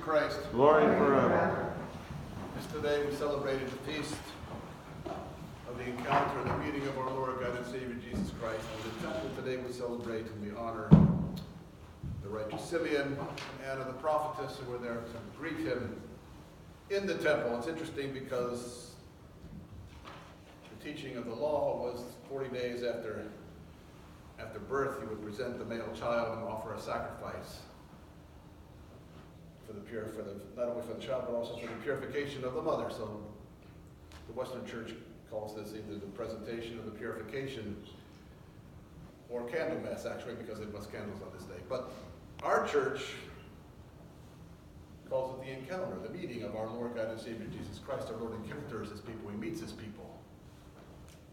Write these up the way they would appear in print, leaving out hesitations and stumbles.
Christ. Glory forever. As today we celebrated the feast of the encounter and the meeting of our Lord God and Savior Jesus Christ. And the temple today we celebrate and we honor the righteous Simeon and of the prophetess who were there to greet him in the temple. It's interesting because the teaching of the law was 40 days after birth, you would present the male child and offer a sacrifice not only for the child, but also for the purification of the mother. So the Western Church calls this either the presentation or the purification, or candle mass, actually, because they must candles on this day. But our church calls it the encounter, the meeting of our Lord God and Savior Jesus Christ. Our Lord encounters his people. He meets his people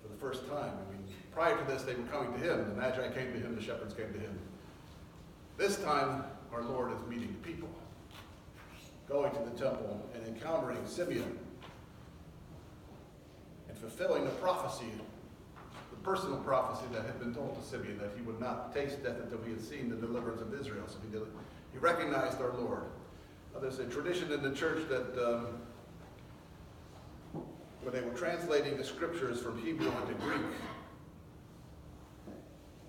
for the first time. I mean, prior to this, they were coming to him. The Magi came to him. The shepherds came to him. This time, our Lord is meeting the people, going to the temple and encountering Simeon and fulfilling the prophecy, the personal prophecy that had been told to Simeon, that he would not taste death until he had seen the deliverance of Israel. So he recognized our Lord. Now, there's a tradition in the church that when they were translating the scriptures from Hebrew into Greek,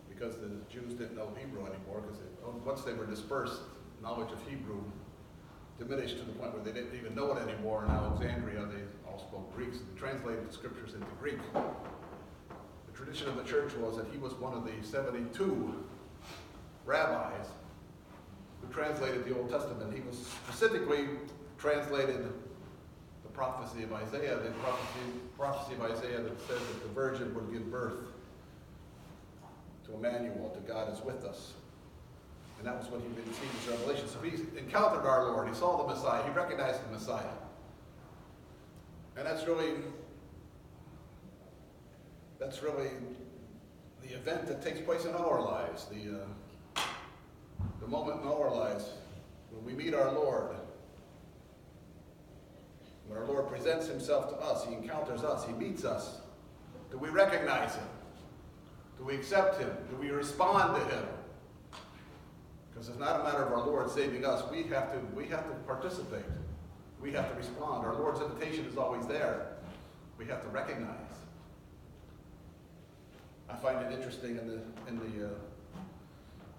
because the Jews didn't know Hebrew anymore, because once they were dispersed, knowledge of Hebrew diminished to the point where they didn't even know it anymore. In Alexandria, they all spoke Greek, so they translated the scriptures into Greek. The tradition of the church was that he was one of the 72 rabbis who translated the Old Testament. He was specifically translated the prophecy of Isaiah, the prophecy of Isaiah that says that the virgin would give birth to Emmanuel, to God is with us. And that was what he received his revelation. So he encountered our Lord. He saw the Messiah. He recognized the Messiah. And that's really the event that takes place in our lives, the moment in our lives when we meet our Lord. When our Lord presents himself to us, he encounters us, he meets us. Do we recognize him? Do we accept him? Do we respond to him? Because it's not a matter of our Lord saving us. We have to participate. We have to respond. Our Lord's invitation is always there. We have to recognize. I find it interesting in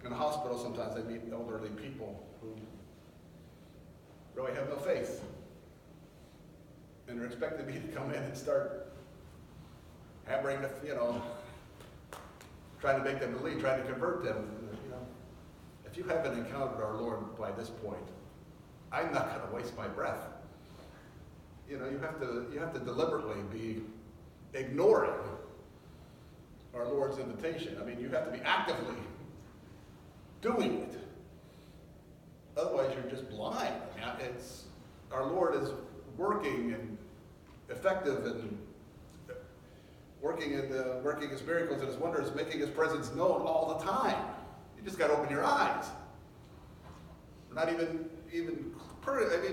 the hospital sometimes I meet elderly people who really have no faith. And they're expecting me to come in and start hammering trying to make them believe, trying to convert them. If you haven't encountered our Lord by this point, I'm not going to waste my breath. You have to deliberately be ignoring our Lord's invitation. I mean, you have to be actively doing it. Otherwise, you're just blind. I mean, our Lord is working and effective and working his miracles and his wonders, making his presence known all the time. You just got to open your eyes. Not even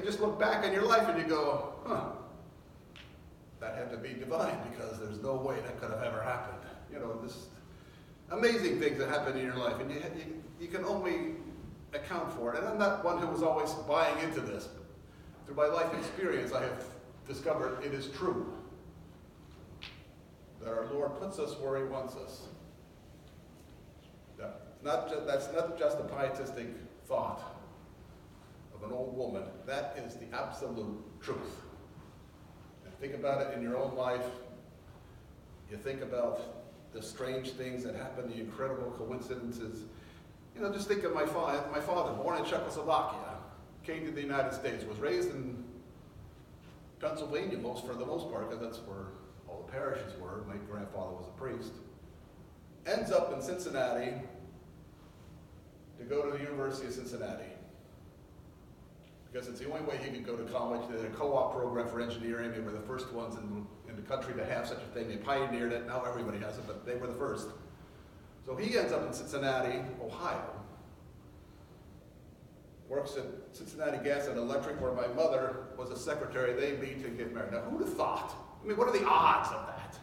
just look back on your life and you go, that had to be divine because there's no way that could have ever happened. This amazing things that happen in your life, and you can only account for it. And I'm not one who was always buying into this. Through my life experience, I have discovered it is true that our Lord puts us where he wants us. That's not just a pietistic thought of an old woman. That is the absolute truth. And think about it in your own life. You think about the strange things that happen, the incredible coincidences. Just think of my father, born in Czechoslovakia, came to the United States, was raised in Pennsylvania for the most part, because that's where all the parishes were. My grandfather was a priest. Ends up in Cincinnati to go to the University of Cincinnati, because it's the only way he could go to college. They had a co-op program for engineering. They were the first ones in the country to have such a thing. They pioneered it. Now everybody has it, but they were the first. So he ends up in Cincinnati, Ohio. Works at Cincinnati Gas and Electric, where my mother was a secretary. They meet and get married. Now, who'd have thought? I mean, what are the odds of that?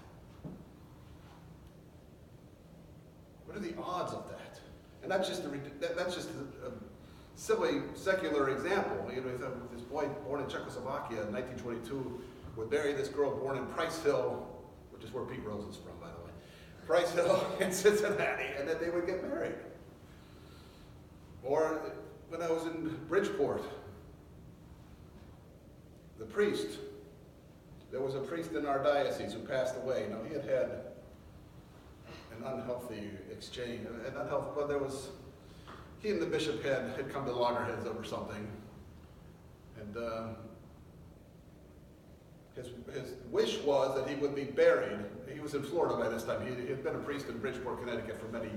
What are the odds of that? And that's just silly secular example. You know, this boy born in Czechoslovakia in 1922 would marry this girl born in Price Hill, which is where Pete Rose is from, by the way. Price Hill in Cincinnati, and then they would get married. Or when I was in Bridgeport, the priest, there was a priest in our diocese who passed away. Now, he had had an unhealthy exchange, but there was, he and the bishop had come to loggerheads over something. And his wish was that he would be buried. He was in Florida by this time. He had been a priest in Bridgeport, Connecticut for many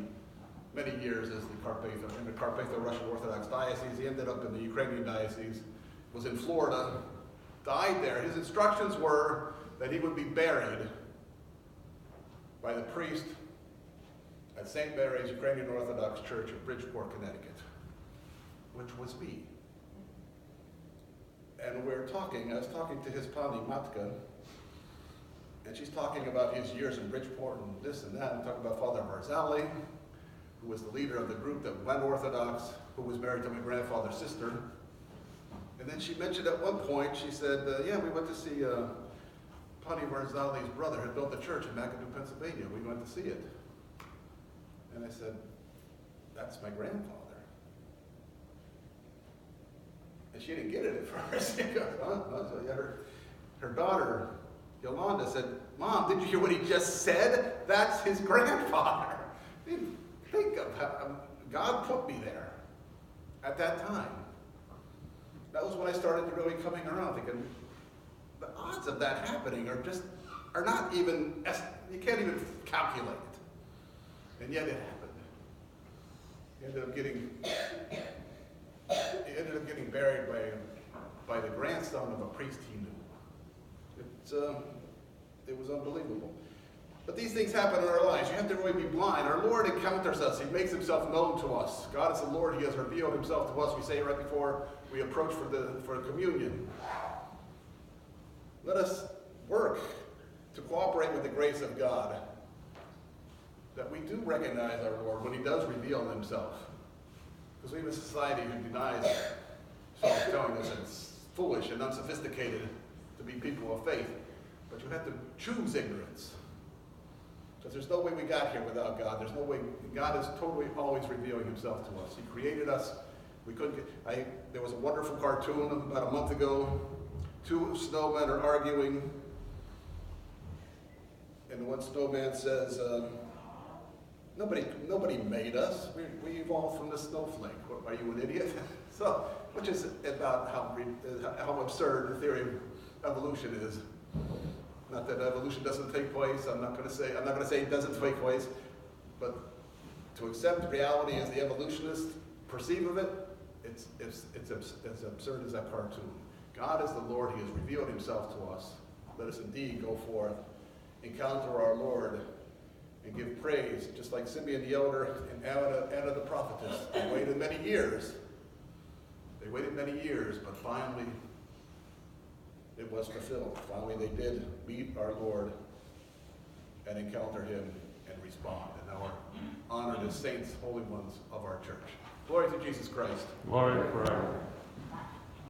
years as in the Carpatho Russian Orthodox diocese. He ended up in the Ukrainian diocese, was in Florida, died there. His instructions were that he would be buried by the priest at St. Mary's Ukrainian Orthodox Church in Bridgeport, Connecticut, which was me. And I was talking to his pani Matka, and she's talking about his years in Bridgeport and this and that, and talking about Father Barzali, who was the leader of the group that went Orthodox, who was married to my grandfather's sister. And then she mentioned at one point, she said, yeah, we went to see Pani Barzali's brother had built a church in McAdoo, Pennsylvania. We went to see it. And I said, that's my grandfather. And she didn't get it at first. She goes, huh? So yeah, her daughter, Yolanda, said, Mom, did you hear what he just said? That's his grandfather. Think of how God put me there at that time. That was when I started really coming around, thinking the odds of that happening are not even, you can't even calculate it. And yet it happened. He ended up getting buried by the grandson of a priest he knew. It was unbelievable. But these things happen in our lives. You have to really be blind. Our Lord encounters us. He makes himself known to us. God is the Lord. He has revealed himself to us. We say it right before we approach for communion. Let us work to cooperate with the grace of God, that we do recognize our Lord when he does reveal himself. Because we have a society who denies telling us it's foolish and unsophisticated to be people of faith. But you have to choose ignorance. Because there's no way we got here without God. There's no way. God is totally always revealing himself to us. He created us. We couldn't get, there was a wonderful cartoon about a month ago. Two snowmen are arguing. And one snowman says, nobody made us. We evolved from the snowflake. What, are you an idiot? So, which is about how absurd the theory of evolution is. Not that evolution doesn't take place. I'm not going to say it doesn't take place, but to accept reality as the evolutionists perceive of it, it's as absurd as that cartoon. God is the Lord. He has revealed himself to us. Let us indeed go forth, encounter our Lord, and give praise, just like Simeon the elder and Anna the prophetess. They waited many years. But finally it was fulfilled. Finally they did meet our Lord and encounter him and respond. And now are honored as saints, holy ones of our church. Glory to Jesus Christ. Glory forever.